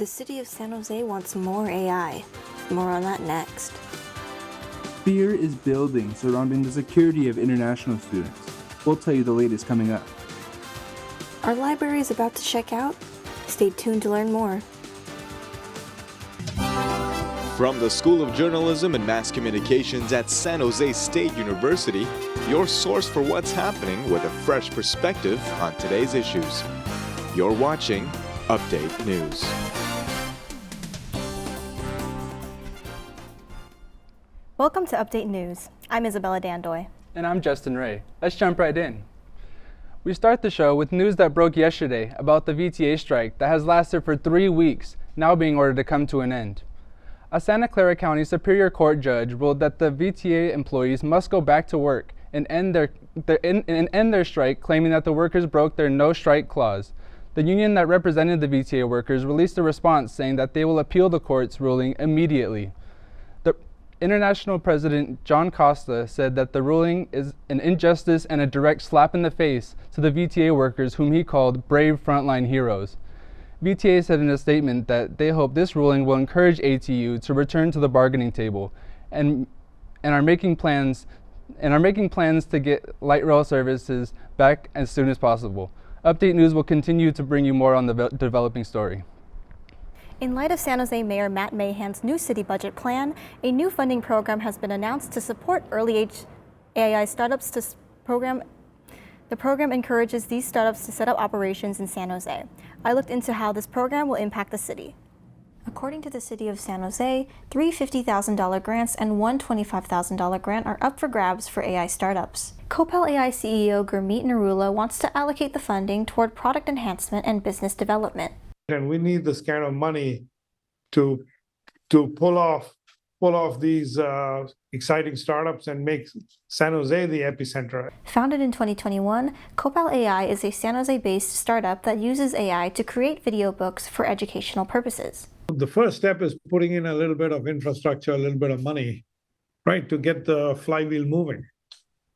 The city of San Jose wants more AI. More on that next. Fear is building surrounding the security of international students. We'll tell you the latest coming up. Our library is about to check out. Stay tuned to learn more. From the School of Journalism and Mass Communications at San Jose State University, your source for what's happening with a fresh perspective on today's issues. You're watching Update News. Welcome to Update News. I'm Isabella Dandoy. And I'm Justin Ray. Let's jump right in. We start the show with news that broke yesterday about the VTA strike that has lasted for 3 weeks, now being ordered to come to an end. A Santa Clara County Superior Court judge ruled that the VTA employees must go back to work and end their strike, claiming that the workers broke their no-strike clause. The union that represented the VTA workers released a response saying that they will appeal the court's ruling immediately. The International President John Costa said that the ruling is an injustice and a direct slap in the face to the VTA workers, whom he called brave frontline heroes. VTA said in a statement that they hope this ruling will encourage ATU to return to the bargaining table and are making plans to get light rail services back as soon as possible. Update News will continue to bring you more on the developing story. In light of San Jose Mayor Matt Mahan's new city budget plan, a new funding program has been announced to support early-age AI startups. The program encourages these startups to set up operations in San Jose. I looked into how this program will impact the city. According to the city of San Jose, 3 $50,000 grants and one $25,000 grant are up for grabs for AI startups. Copel AI CEO Gurmeet Narula wants to allocate the funding toward product enhancement and business development. And we need this kind of money to pull off these exciting startups and make San Jose the epicenter. Founded in 2021, Copel AI is a San Jose-based startup that uses AI to create video books for educational purposes. The first step is putting in a little bit of infrastructure, a little bit of money, right, to get the flywheel moving.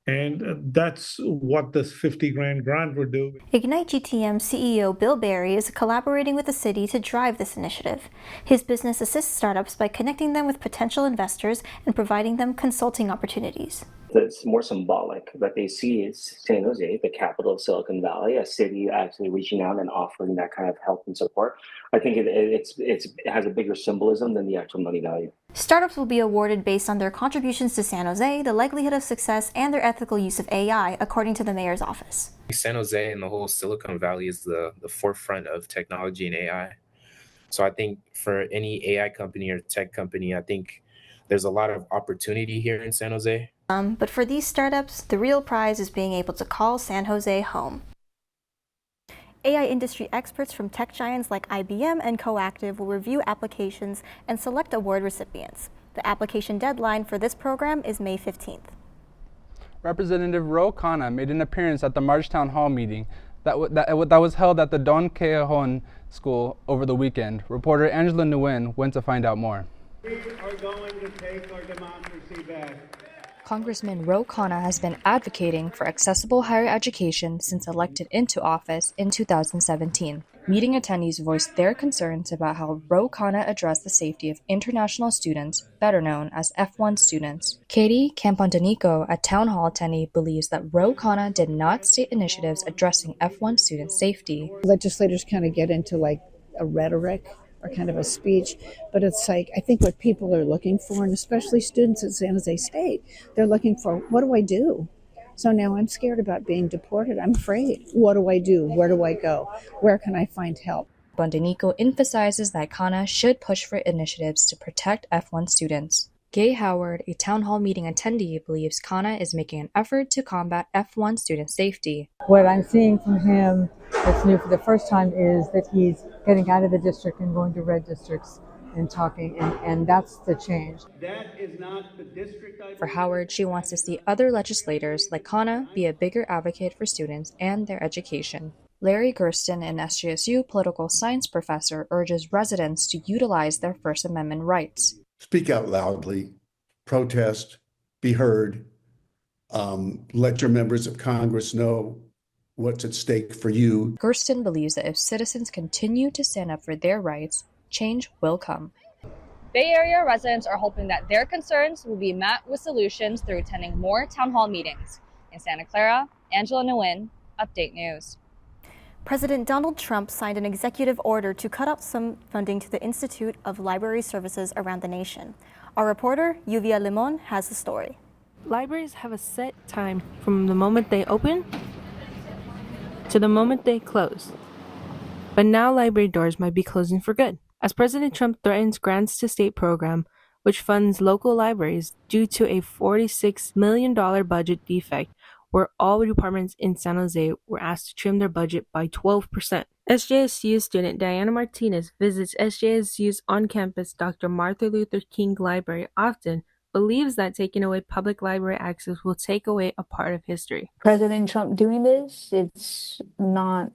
And that's what this 50 grand grant would do. Ignite GTM CEO Bill Berry is collaborating with the city to drive this initiative. His business assists startups by connecting them with potential investors and providing them consulting opportunities. It's more symbolic that they see San Jose, the capital of Silicon Valley, a city actually reaching out and offering that kind of help and support. I think it has a bigger symbolism than the actual money value. Startups will be awarded based on their contributions to San Jose, the likelihood of success, and their ethical use of AI, according to the mayor's office. San Jose and the whole Silicon Valley is the forefront of technology and AI. So I think for any AI company or tech company, I think there's a lot of opportunity here in San Jose. But for these startups, the real prize is being able to call San Jose home. AI industry experts from tech giants like IBM and Coactive will review applications and select award recipients. The application deadline for this program is May 15th. Representative Ro Khanna made an appearance at the March Town Hall meeting that was held at the Don Cajon School over the weekend. Reporter Angela Nguyen went to find out more. We are going to take our democracy back. Congressman Ro Khanna has been advocating for accessible higher education since elected into office in 2017. Meeting attendees voiced their concerns about how Ro Khanna addressed the safety of international students, better known as F1 students. Katie Campondanico, a town hall attendee, believes that Ro Khanna did not state initiatives addressing F1 student safety. Legislators kind of get into like a rhetoric or kind of a speech, but it's like, I think what people are looking for, and especially students at San Jose State, they're looking for, what do I do? So now I'm scared about being deported. I'm afraid. What do I do? Where do I go? Where can I find help? Bondanico emphasizes that Khanna should push for initiatives to protect F1 students. Gay Howard, a town hall meeting attendee, believes Khanna is making an effort to combat F1 student safety. What I'm seeing from him that's new for the first time is that he's getting out of the district and going to red districts and talking, and that's the change. That is not the district. For Howard, she wants to see other legislators like Khanna be a bigger advocate for students and their education. Larry Gersten, an SJSU political science professor, urges residents to utilize their First Amendment rights. Speak out loudly, protest, be heard, let your members of Congress know what's at stake for you. Gersten believes that if citizens continue to stand up for their rights, change will come. Bay Area residents are hoping that their concerns will be met with solutions through attending more town hall meetings. In Santa Clara, Angela Nguyen, Update News. President Donald Trump signed an executive order to cut out some funding to the Institute of Library Services around the nation. Our reporter, Yuvia Limon, has the story. Libraries have a set time from the moment they open to the moment they close. But now library doors might be closing for good, as President Trump threatens grants to state program, which funds local libraries due to a $46 million budget defect, where all departments in San Jose were asked to trim their budget by 12%. SJSU student Diana Martinez visits SJSU's on-campus Dr. Martin Luther King Library often, believes that taking away public library access will take away a part of history. President Trump doing this, it's not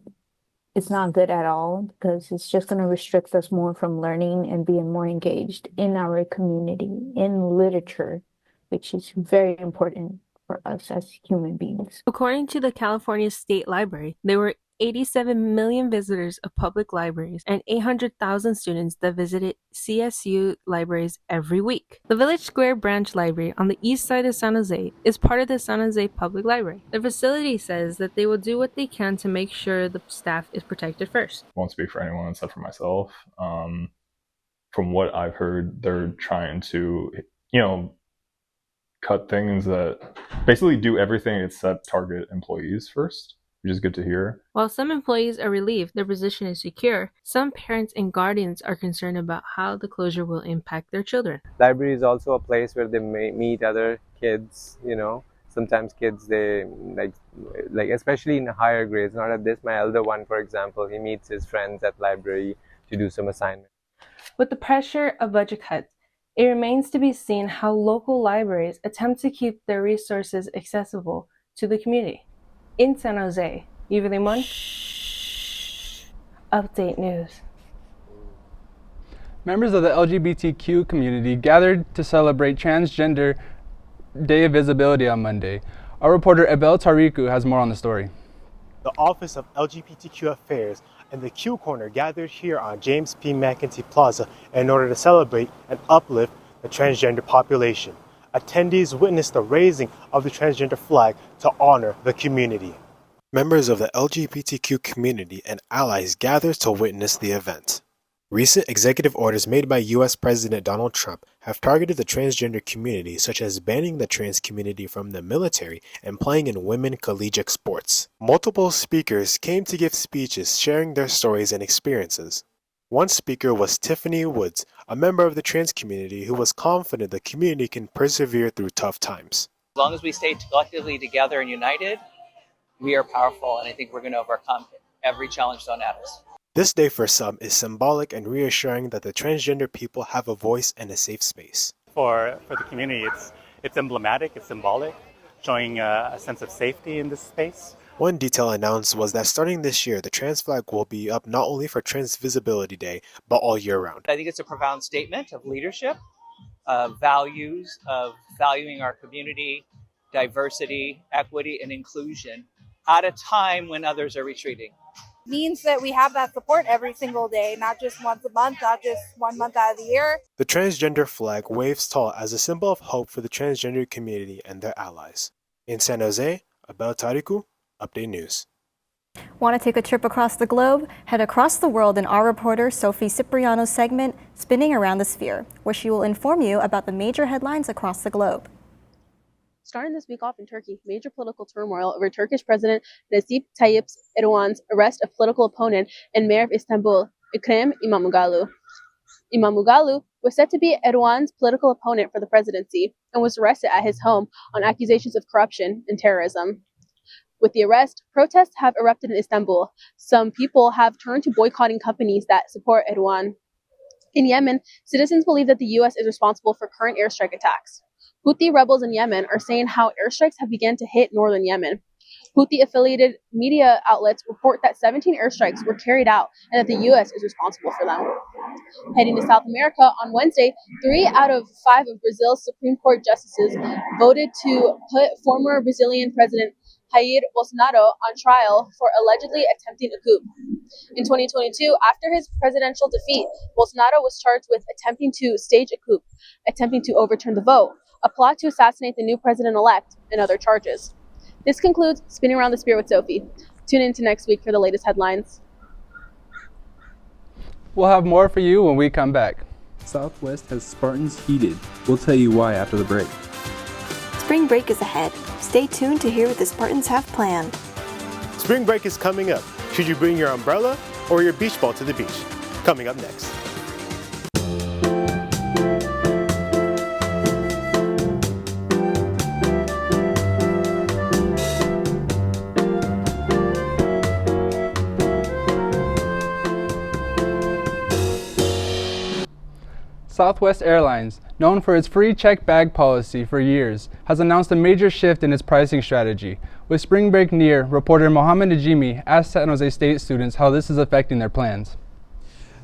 good at all, because it's just going to restrict us more from learning and being more engaged in our community, in literature, which is very important for us as human beings. According to the California State Library, there were 87 million visitors of public libraries and 800,000 students that visited CSU libraries every week. The Village Square Branch Library on the east side of San Jose is part of the San Jose Public Library. The facility says that they will do what they can to make sure the staff is protected first. Won't speak for anyone except for myself. From what I've heard, they're trying to, cut things that basically do everything except target employees first, which is good to hear. While some employees are relieved their position is secure, some parents and guardians are concerned about how the closure will impact their children. Library is also a place where they may meet other kids, Sometimes kids, they like especially in higher grades, not at this, my elder one, for example, he meets his friends at library to do some assignment. With the pressure of budget cuts, it remains to be seen how local libraries attempt to keep their resources accessible to the community. In San Jose, Yuvia Limon, Update News. Members of the LGBTQ community gathered to celebrate Transgender Day of Visibility on Monday. Our reporter Abel Tariku has more on the story. The Office of LGBTQ Affairs and the Q Corner gathered here on James P. McEntee Plaza in order to celebrate and uplift the transgender population. Attendees witnessed the raising of the transgender flag to honor the community. Members of the LGBTQ community and allies gathered to witness the event. Recent executive orders made by U.S. President Donald Trump have targeted the transgender community, such as banning the trans community from the military and playing in women collegiate sports. Multiple speakers came to give speeches sharing their stories and experiences. One speaker was Tiffany Woods, a member of the trans community who was confident the community can persevere through tough times. As long as we stay collectively together and united, we are powerful, and I think we're going to overcome every challenge thrown at us. This day for some is symbolic and reassuring that the transgender people have a voice and a safe space. For the community, it's emblematic, it's symbolic, showing a sense of safety in this space. One detail announced was that starting this year, the trans flag will be up not only for Trans Visibility Day, but all year round. I think it's a profound statement of leadership, of values, of valuing our community, diversity, equity, and inclusion at a time when others are retreating. Means that we have that support every single day, not just once a month, not just 1 month out of the year. The transgender flag waves tall as a symbol of hope for the transgender community and their allies. In San Jose, Abel Tariku, Update News. Want to take a trip across the globe? Head across the world in our reporter Sophie Cipriano's segment, Spinning Around the Sphere, where she will inform you about the major headlines across the globe. Starting this week off in Turkey, major political turmoil over Turkish President Recep Tayyip Erdogan's arrest of political opponent and mayor of Istanbul, Ekrem İmamoğlu. İmamoğlu was said to be Erdogan's political opponent for the presidency and was arrested at his home on accusations of corruption and terrorism. With the arrest, protests have erupted in Istanbul. Some people have turned to boycotting companies that support Erdogan. In Yemen, citizens believe that the U.S. is responsible for current airstrike attacks. Houthi rebels in Yemen are saying how airstrikes have begun to hit northern Yemen. Houthi-affiliated media outlets report that 17 airstrikes were carried out and that the U.S. is responsible for them. Heading to South America, on Wednesday, 3 out of 5 of Brazil's Supreme Court justices voted to put former Brazilian President Jair Bolsonaro on trial for allegedly attempting a coup. In 2022, after his presidential defeat, Bolsonaro was charged with attempting to stage a coup, attempting to overturn the vote, a plot to assassinate the new president-elect, and other charges. This concludes Spinning Around the Spear with Sophie. Tune in to next week for the latest headlines. We'll have more for you when we come back. Southwest has Spartans heated. We'll tell you why after the break. Spring break is ahead. Stay tuned to hear what the Spartans have planned. Spring break is coming up. Should you bring your umbrella or your beach ball to the beach? Coming up next. Southwest Airlines, known for its free checked bag policy for years, has announced a major shift in its pricing strategy. With spring break near, reporter Mohammed Najimi asked San Jose State students how this is affecting their plans.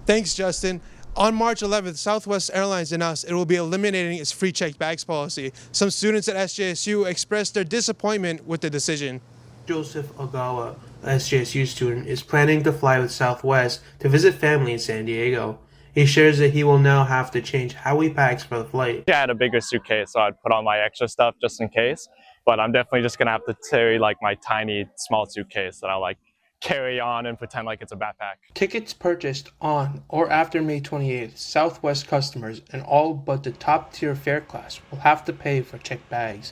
Thanks, Justin. On March 11th, Southwest Airlines announced it will be eliminating its free checked bags policy. Some students at SJSU expressed their disappointment with the decision. Joseph Ogawa, a SJSU student, is planning to fly with Southwest to visit family in San Diego. He shares that he will now have to change how he packs for the flight. Yeah, I had a bigger suitcase, so I'd put on my extra stuff just in case. But I'm definitely just gonna have to carry like my tiny, small suitcase that I'll like carry on and pretend like it's a backpack. Tickets purchased on or after May 28th, Southwest customers and all but the top-tier fare class will have to pay for checked bags.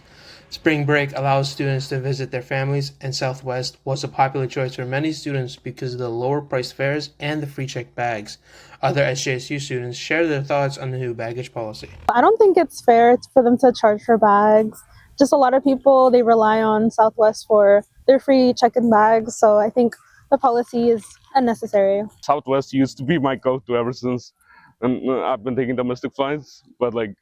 Spring break allows students to visit their families, and Southwest was a popular choice for many students because of the lower priced fares and the free checked bags. Other SJSU students share their thoughts on the new baggage policy. I don't think it's fair for them to charge for bags. Just a lot of people, they rely on Southwest for their free check-in bags, so I think the policy is unnecessary. Southwest used to be my go-to ever since, and I've been taking domestic flights, but like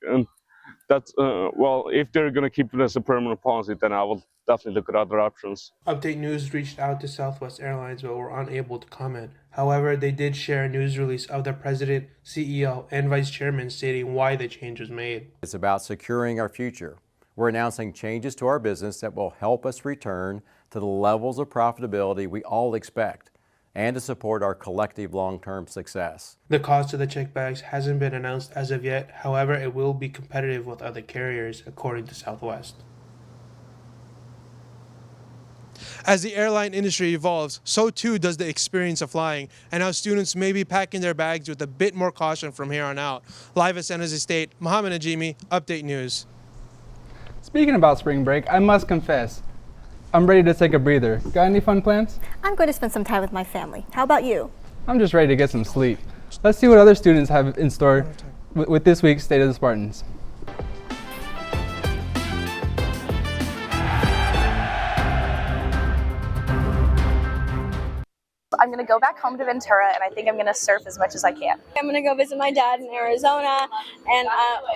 that's well, if they're gonna keep it as a permanent policy, then I will definitely look at other options. Update News reached out to Southwest Airlines but were unable to comment. However, they did share a news release of the president, CEO, and vice chairman stating why the change was made. It's about securing our future. We're announcing changes to our business that will help us return to the levels of profitability we all expect and to support our collective long-term success. The cost of the checked bags hasn't been announced as of yet. However, it will be competitive with other carriers, according to Southwest. As the airline industry evolves, so too does the experience of flying, and how students may be packing their bags with a bit more caution from here on out. Live at San Jose State, Mohammed Najimi, Update News. Speaking about spring break, I must confess, I'm ready to take a breather. Got any fun plans? I'm going to spend some time with my family. How about you? I'm just ready to get some sleep. Let's see what other students have in store with this week's State of the Spartans. I'm going to go back home to Ventura, and I think I'm going to surf as much as I can. I'm going to go visit my dad in Arizona, and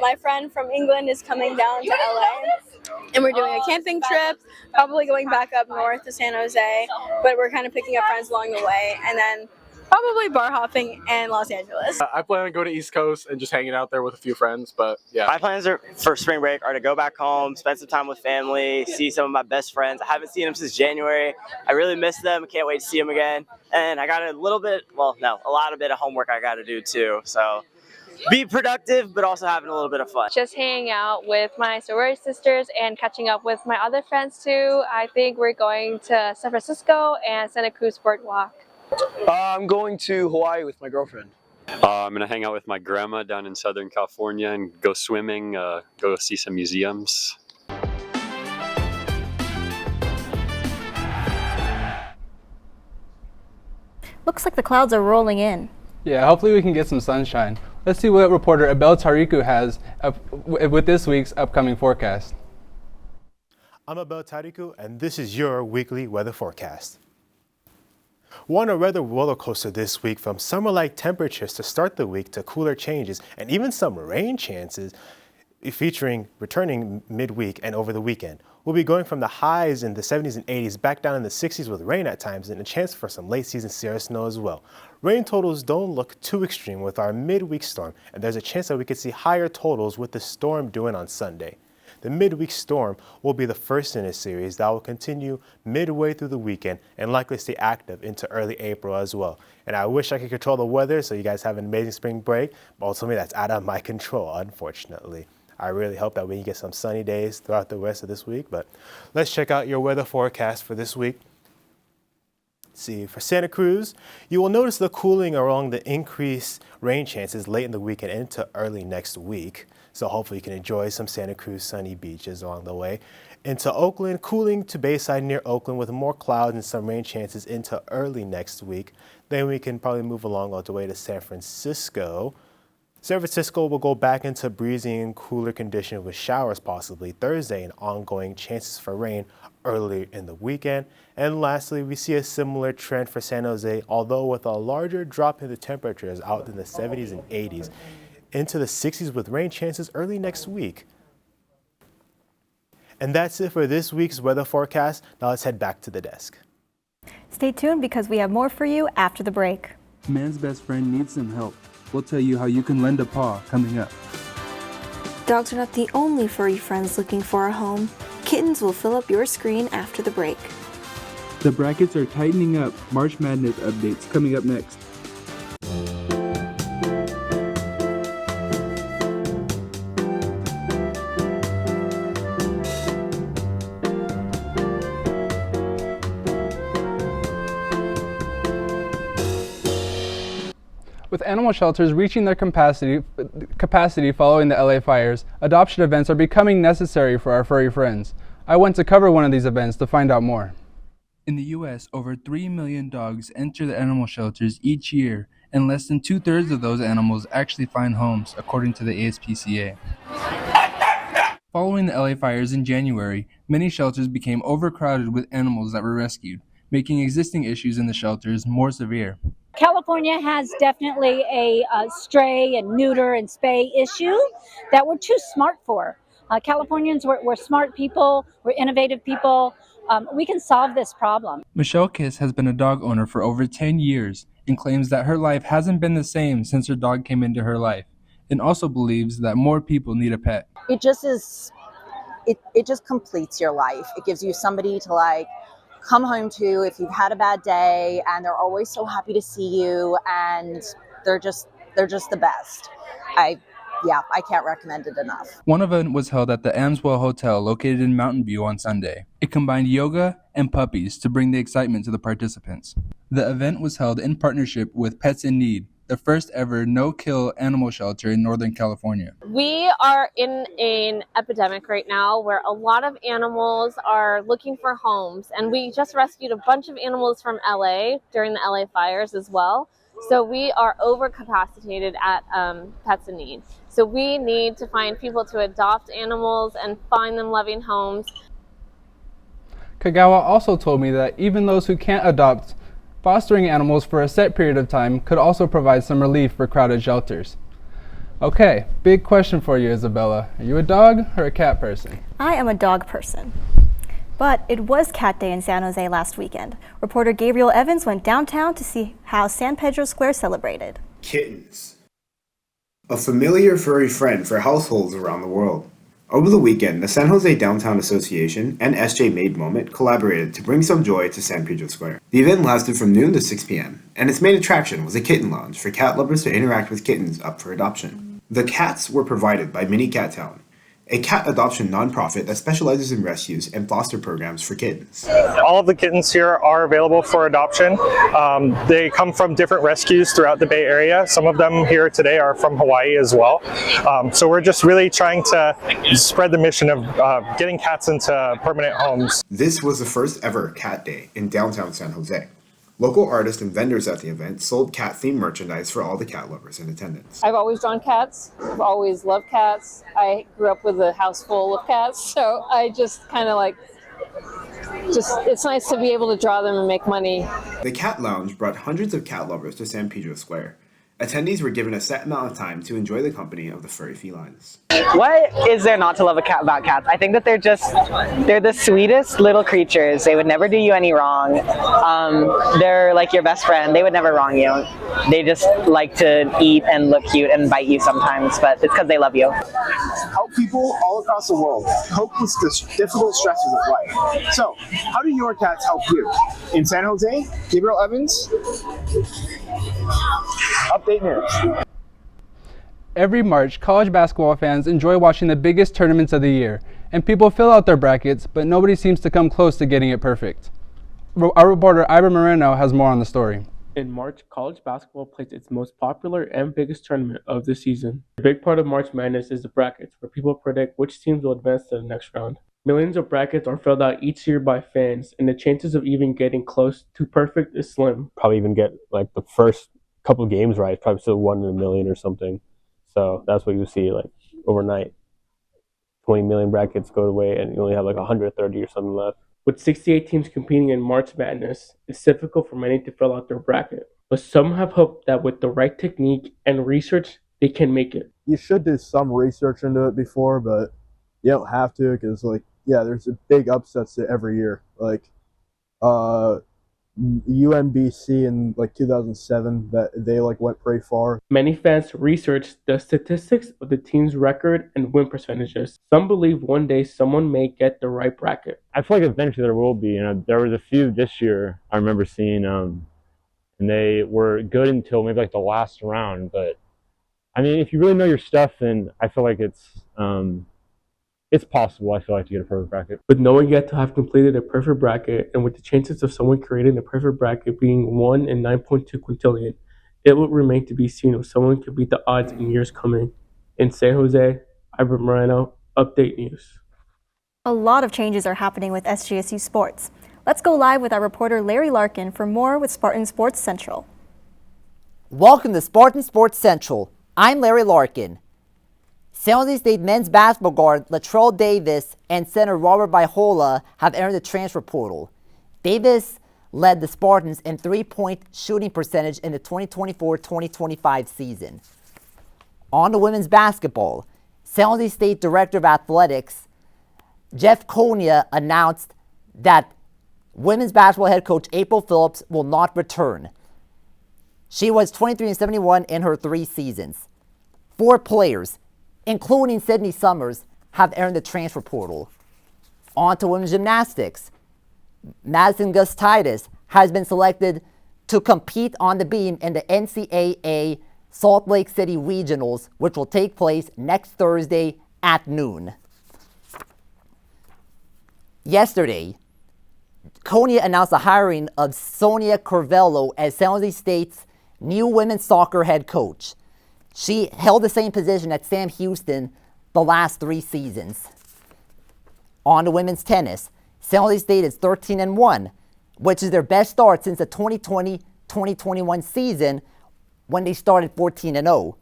my friend from England is coming down to LA, and we're doing a camping trip, probably going back up north to San Jose, but we're kind of picking up friends along the way, and then probably bar hopping in Los Angeles. I plan on going to East Coast and just hanging out there with a few friends, but yeah. My plans for spring break are to go back home, spend some time with family, see some of my best friends. I haven't seen them since January. I really miss them. Can't wait to see them again. And I got a lot of homework I got to do too. So be productive, but also having a little bit of fun. Just hanging out with my sorority sisters and catching up with my other friends too. I think we're going to San Francisco and Santa Cruz Boardwalk. I'm going to Hawaii with my girlfriend. I'm going to hang out with my grandma down in Southern California and go swimming, go see some museums. Looks like the clouds are rolling in. Yeah, hopefully we can get some sunshine. Let's see what reporter Abel Tariku has with this week's upcoming forecast. I'm Abel Tariku, and this is your weekly weather forecast. We're on a weather roller coaster this week, from summer-like temperatures to start the week to cooler changes and even some rain chances returning midweek and over the weekend. We'll be going from the highs in the 70s and 80s back down in the 60s with rain at times and a chance for some late season Sierra snow as well. Rain totals don't look too extreme with our midweek storm, and there's a chance that we could see higher totals with the storm due in on Sunday. The midweek storm will be the first in a series that will continue midway through the weekend and likely stay active into early April as well. And I wish I could control the weather so you guys have an amazing spring break, but ultimately that's out of my control, unfortunately. I really hope that we can get some sunny days throughout the rest of this week, but let's check out your weather forecast for this week. See, for Santa Cruz, you will notice the cooling along the increased rain chances late in the week and into early next week. So hopefully you can enjoy some Santa Cruz sunny beaches along the way. Into Oakland, cooling to Bayside near Oakland with more clouds and some rain chances into early next week. Then we can probably move along all the way to San Francisco. San Francisco will go back into breezy and cooler conditions with showers possibly Thursday and ongoing chances for rain earlier in the weekend. And lastly, we see a similar trend for San Jose, although with a larger drop in the temperatures out in the 70s and 80s into the 60s with rain chances early next week. And that's it for this week's weather forecast. Now let's head back to the desk. Stay tuned because we have more for you after the break. Man's best friend needs some help. We'll tell you how you can lend a paw coming up. Dogs are not the only furry friends looking for a home. Kittens will fill up your screen after the break. The brackets are tightening up. March Madness updates coming up next. With animal shelters reaching their capacity following the LA fires, adoption events are becoming necessary for our furry friends. I went to cover one of these events to find out more. In the U.S., over 3 million dogs enter the animal shelters each year, and less than 2/3 of those animals actually find homes, according to the ASPCA. Following the LA fires in January, many shelters became overcrowded with animals that were rescued, making existing issues in the shelters more severe. California has definitely a stray and neuter and spay issue that we're too smart for. Californians, we're smart people, we're innovative people. We can solve this problem. Michelle Kiss has been a dog owner for over 10 years and claims that her life hasn't been the same since her dog came into her life, and also believes that more people need a pet. It just is, it just completes your life. It gives you somebody to come home to if you've had a bad day, and they're always so happy to see you, and they're just the best. I can't recommend it enough. One event was held at the Amswell Hotel located in Mountain View on Sunday. It combined yoga and puppies to bring the excitement to the participants. The event was held in partnership with Pets in Need, the first ever no-kill animal shelter in Northern California. We are in an epidemic right now where a lot of animals are looking for homes, and we just rescued a bunch of animals from LA during the LA fires as well. So we are overcapacitated at Pets in Need. So we need to find people to adopt animals and find them loving homes. Kagawa also told me that even those who can't adopt, fostering animals for a set period of time could also provide some relief for crowded shelters. Okay, big question for you, Isabella. Are you a dog or a cat person? I am a dog person. But it was Cat Day in San Jose last weekend. Reporter Gabriel Evans went downtown to see how San Pedro Square celebrated. Kittens. A familiar furry friend for households around the world. Over the weekend, the San Jose Downtown Association and SJ Made Moment collaborated to bring some joy to San Pedro Square. The event lasted from noon to 6 p.m., and its main attraction was a kitten lounge for cat lovers to interact with kittens up for adoption. The cats were provided by Mini Cat Town, a cat adoption nonprofit that specializes in rescues and foster programs for kittens. All of the kittens here are available for adoption. They come from different rescues throughout the Bay Area. Some of them here today are from Hawaii as well. So we're just really trying to spread the mission of getting cats into permanent homes. This was the first ever Cat Day in downtown San Jose. Local artists and vendors at the event sold cat-themed merchandise for all the cat lovers in attendance. I've always drawn cats. I've always loved cats. I grew up with a house full of cats, so I just kind of it's nice to be able to draw them and make money. The Cat Lounge brought hundreds of cat lovers to San Pedro Square. Attendees were given a set amount of time to enjoy the company of the furry felines. What is there not to love about cats? I think that they're the sweetest little creatures. They would never do you any wrong. They're like your best friend. They would never wrong you. They just like to eat and look cute and bite you sometimes, but it's because they love you. Help people all across the world cope with the difficult stresses of life. So, how do your cats help you? In San Jose, Gabriel Evans, Update News. Every March, college basketball fans enjoy watching the biggest tournaments of the year, and people fill out their brackets, but nobody seems to come close to getting it perfect. Our reporter Ira Moreno has more on the story. In March, college basketball plays its most popular and biggest tournament of the season. A big part of March Madness is the brackets, where people predict which teams will advance to the next round. Millions of brackets are filled out each year by fans, and the chances of even getting close to perfect is slim. Probably even get like the first couple of games right, probably still 1 in a million or something. So that's what you see like overnight. 20 million brackets go away and you only have like 130 or something left. With 68 teams competing in March Madness, it's difficult for many to fill out their bracket. But some have hope that with the right technique and research, they can make it. You should do some research into it before, but you don't have to because, like, yeah, there's a big upsets every year. Like, UMBC in like 2007 that they like went pretty far. Many fans research the statistics of the team's record and win percentages. Some believe one day someone may get the right bracket. I feel like eventually there will be. There was a few this year I remember seeing, and they were good until maybe like the last round. But I mean, if you really know your stuff, then I feel like it's possible, I feel like, to get a perfect bracket. With no one yet to have completed a perfect bracket, and with the chances of someone creating a perfect bracket being 1 in 9.2 quintillion, it will remain to be seen if someone could beat the odds in years coming. In San Jose, Ira Moreno, Update News. A lot of changes are happening with SJSU sports. Let's go live with our reporter Larry Larkin for more with Spartan Sports Central. Welcome to Spartan Sports Central. I'm Larry Larkin. San Jose State men's basketball guard Latrell Davis and center Robert Baihola have entered the transfer portal. Davis led the Spartans in three-point shooting percentage in the 2024-2025 season. On to women's basketball, San Jose State Director of Athletics Jeff Konya announced that women's basketball head coach April Phillips will not return. She was 23-71 in her 3 seasons. 4 players, including Sydney Summers, have entered the transfer portal. On to women's gymnastics. Madison Gustitis has been selected to compete on the beam in the NCAA Salt Lake City Regionals, which will take place next Thursday at noon. Yesterday, Konya announced the hiring of Sonia Corvello as San Jose State's new women's soccer head coach. She held the same position at Sam Houston the last 3 seasons. On to women's tennis. San Jose State is 13-1, which is their best start since the 2020-2021 season when they started 14-0.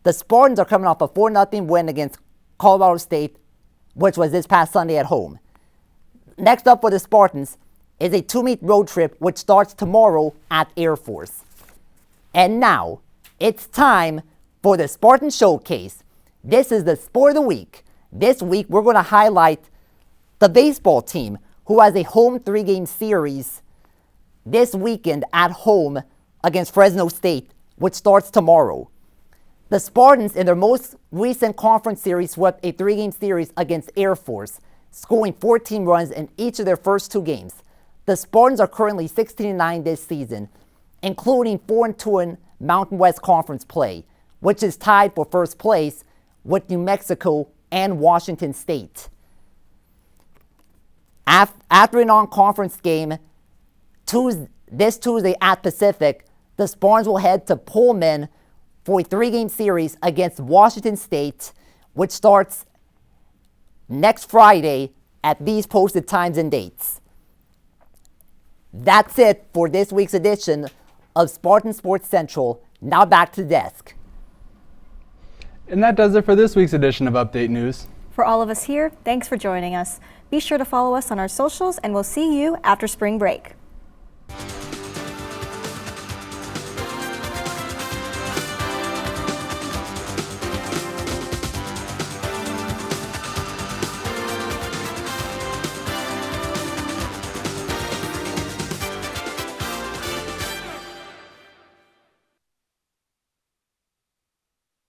The Spartans are coming off a 4-0 win against Colorado State, which was this past Sunday at home. Next up for the Spartans is a 2-meet road trip which starts tomorrow at Air Force. And now, it's time for the Spartan Showcase. This is the Sport of the Week. This week, we're going to highlight the baseball team, who has a home 3-game series this weekend at home against Fresno State, which starts tomorrow. The Spartans, in their most recent conference series, swept a 3-game series against Air Force, scoring 14 runs in each of their first 2 games. The Spartans are currently 16-9 this season, including 4-2 in Mountain West Conference play, which is tied for first place with New Mexico and Washington State. After a non-conference game this Tuesday at Pacific, the Spartans will head to Pullman for a 3-game series against Washington State, which starts next Friday at these posted times and dates. That's it for this week's edition of Spartan Sports Central. Now back to the desk. And that does it for this week's edition of Update News. For all of us here, thanks for joining us. Be sure to follow us on our socials, and we'll see you after spring break.